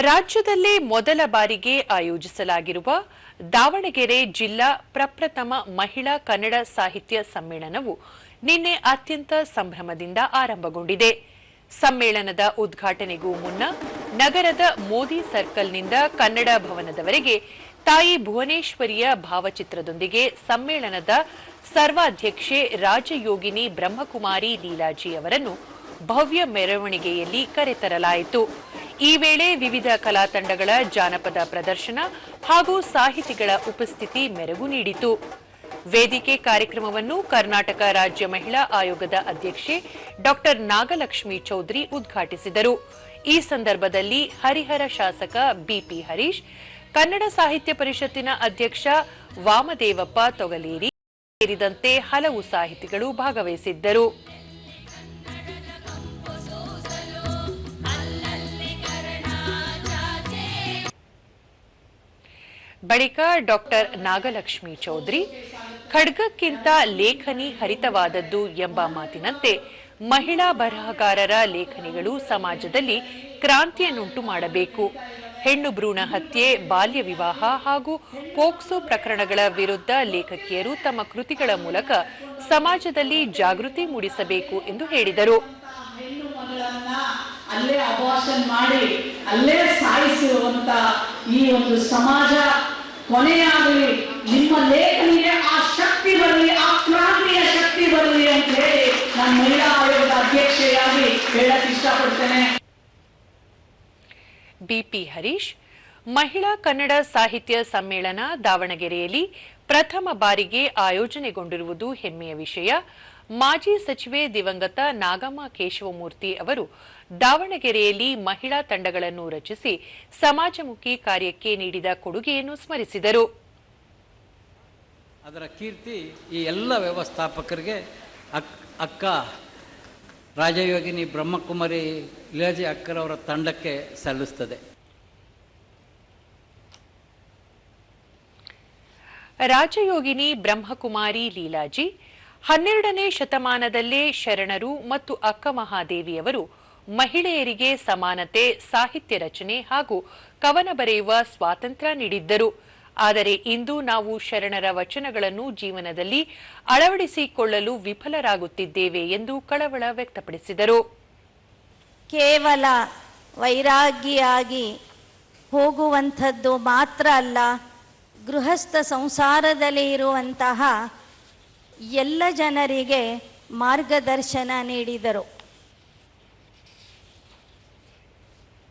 ರಾಜ್ಯದಲ್ಲೇ ಮೊದಲ ಬಾರಿಗೆ ಆಯೋಜಿಸಲಾಗಿರುವ ದಾವಣಗೆರೆ ಜಿಲ್ಲಾ ಪ್ರಪ್ರಥಮ ಮಹಿಳಾ ಕನ್ನಡ ಸಾಹಿತ್ಯ ಸಮ್ಮೇಳನವು ನಿನ್ನೆ ಅತ್ಯಂತ ಸಂಭ್ರಮದಿಂದ ಆರಂಭಗೊಂಡಿದೆ. ಸಮ್ಮೇಳನದ ಉದ್ಘಾಟನೆಗೂ ಮುನ್ನ ನಗರದ ಮೋದಿ ಸರ್ಕಲ್ನಿಂದ ಕನ್ನಡ ಭವನದವರೆಗೆ ತಾಯಿ ಭುವನೇಶ್ವರಿಯ ಭಾವಚಿತ್ರದೊಂದಿಗೆ ಸಮ್ಮೇಳನದ ಸರ್ವಾಧ್ಯಕ್ಷೆ ರಾಜಯೋಗಿನಿ ಬ್ರಹ್ಮಕುಮಾರಿ ಲೀಲಾಜಿ ಅವರನ್ನು ಭವ್ಯ ಮೆರವಣಿಗೆಯಲ್ಲಿ ಕರೆತರಲಾಯಿತು. ಈ ವೇಳೆ ವಿವಿಧ ಕಲಾ ತಂಡಗಳ ಜಾನಪದ ಪ್ರದರ್ಶನ ಹಾಗೂ ಸಾಹಿತಿಗಳ ಉಪಸ್ಥಿತಿ ಮೆರುಗು ನೀಡಿತು. ವೇದಿಕೆ ಕಾರ್ಯಕ್ರಮವನ್ನು ಕರ್ನಾಟಕ ರಾಜ್ಯ ಮಹಿಳಾ ಆಯೋಗದ ಅಧ್ಯಕ್ಷೆ ಡಾ ನಾಗಲಕ್ಷ್ಮಿ ಚೌಧರಿ ಉದ್ಘಾಟಿಸಿದರು. ಈ ಸಂದರ್ಭದಲ್ಲಿ ಹರಿಹರ ಶಾಸಕ ಬಿಪಿ ಹರೀಶ್, ಕನ್ನಡ ಸಾಹಿತ್ಯ ಪರಿಷತ್ತಿನ ಅಧ್ಯಕ್ಷ ವಾಮದೇವಪ್ಪ ತೊಗಲೇರಿ ಸೇರಿದಂತೆ ಹಲವು ಸಾಹಿತಿಗಳು ಭಾಗವಹಿಸಿದ್ದರು. ಬಳಿಕ ಡಾ ನಾಗಲಕ್ಷ್ಮಿ ಚೌಧರಿ, ಖಡ್ಗಕ್ಕಿಂತ ಲೇಖನಿ ಹರಿತವಾದದ್ದು ಎಂಬ ಮಾತಿನಂತೆ ಮಹಿಳಾ ಬರಹಗಾರರ ಲೇಖನಿಗಳು ಸಮಾಜದಲ್ಲಿ ಕ್ರಾಂತಿಯನ್ನುಂಟು ಮಾಡಬೇಕು. ಹೆಣ್ಣು ಭ್ರೂಣ ಹತ್ಯೆ, ಬಾಲ್ಯ ವಿವಾಹ ಹಾಗೂ ಪೋಕ್ಸೋ ಪ್ರಕರಣಗಳ ವಿರುದ್ಧ ಲೇಖಕಿಯರು ತಮ್ಮ ಕೃತಿಗಳ ಮೂಲಕ ಸಮಾಜದಲ್ಲಿ ಜಾಗೃತಿ ಮೂಡಿಸಬೇಕು ಎಂದು ಹೇಳಿದರು. ಅಲ್ಲೇ ಅಬಾರ್ಷನ್ ಮಾಡಿ ಅಲ್ಲೇ ಸಾಯಿಸಿರುವಂತ ಈ ಒಂದು ಸಮಾಜ ಕೊನೆಯಾಗಲಿ, ನಿಮ್ಮ ಲೇಖನಿಗೆ ಆ ಶಕ್ತಿ ಬರಲಿ, ಆ ಕ್ರಾಂತಿಯ ಶಕ್ತಿ ಬರಲಿ ಅಂತ ಹೇಳಿ ನಾನು ಮಹಿಳಾ ಆಯೋಗದ ಅಧ್ಯಕ್ಷೆಯಾಗಿ ಹೇಳಕ್ ಇಷ್ಟಪಡ್ತೇನೆ. ಬಿಪಿ ಹರೀಶ್, ಮಹಿಳಾ ಕನ್ನಡ ಸಾಹಿತ್ಯ ಸಮ್ಮೇಳನ ದಾವಣಗೆರೆಯಲ್ಲಿ ಪ್ರಥಮ ಬಾರಿಗೆ ಆಯೋಜನೆಗೊಂಡಿರುವುದು ಹೆಮ್ಮೆಯ ವಿಷಯ. ಮಾಜಿ ಸಚಿವೆ ದಿವಂಗತ ನಾಗಮ್ಮ ಕೇಶವಮೂರ್ತಿ ಅವರು ದಾವಣಗೆರೆಯಲ್ಲಿ ಮಹಿಳಾ ತಂಡಗಳನ್ನು ರಚಿಸಿ ಸಮಾಜಮುಖಿ ಕಾರ್ಯಕ್ಕೆ ನೀಡಿದ ಕೊಡುಗೆಯನ್ನು ಸ್ಮರಿಸಿದರು. ಅದರ ಕೀರ್ತಿ ಈ ಎಲ್ಲ ವ್ಯವಸ್ಥಾಪಕರಿಗೆ ಅಕ್ಕ ರಾಜಯೋಗಿನಿ ಬ್ರಹ್ಮಕುಮಾರಿ ಲೀಲಾಜಿ ಅಕ್ಕರವರ ತಂಡಕ್ಕೆ ಸಲ್ಲಿಸುತ್ತದೆ. ರಾಜಯೋಗಿನಿ ಬ್ರಹ್ಮಕುಮಾರಿ ಲೀಲಾಜಿ 12ನೇ ಶತಮಾನದಲ್ಲೇ ಶರಣರು ಮತ್ತು ಅಕ್ಕ ಮಹಾದೇವಿಯವರು ಮಹಿಳೆಯರಿಗೆ ಸಮಾನತೆ, ಸಾಹಿತ್ಯ ರಚನೆ ಹಾಗೂ ಕವನ ಬರೆಯುವ ಸ್ವಾತಂತ್ರ್ಯ ನೀಡಿದ್ದರು. ಆದರೆ ಇಂದು ನಾವು ಶರಣರ ವಚನಗಳನ್ನು ಜೀವನದಲ್ಲಿ ಅಳವಡಿಸಿಕೊಳ್ಳಲು ವಿಫಲರಾಗುತ್ತಿದ್ದೇವೆ ಎಂದು ಕಳವಳ ವ್ಯಕ್ತಪಡಿಸಿದರು. ಕೇವಲ ವೈರಾಗಿಯಾಗಿ ಹೋಗುವಂಥದ್ದು ಮಾತ್ರ ಅಲ್ಲ, ಗೃಹಸ್ಥ ಸಂಸಾರದಲ್ಲಿ ಇರುವಂತಹ ಎಲ್ಲ ಜನರಿಗೆ ಮಾರ್ಗದರ್ಶನ ನೀಡಿದರು.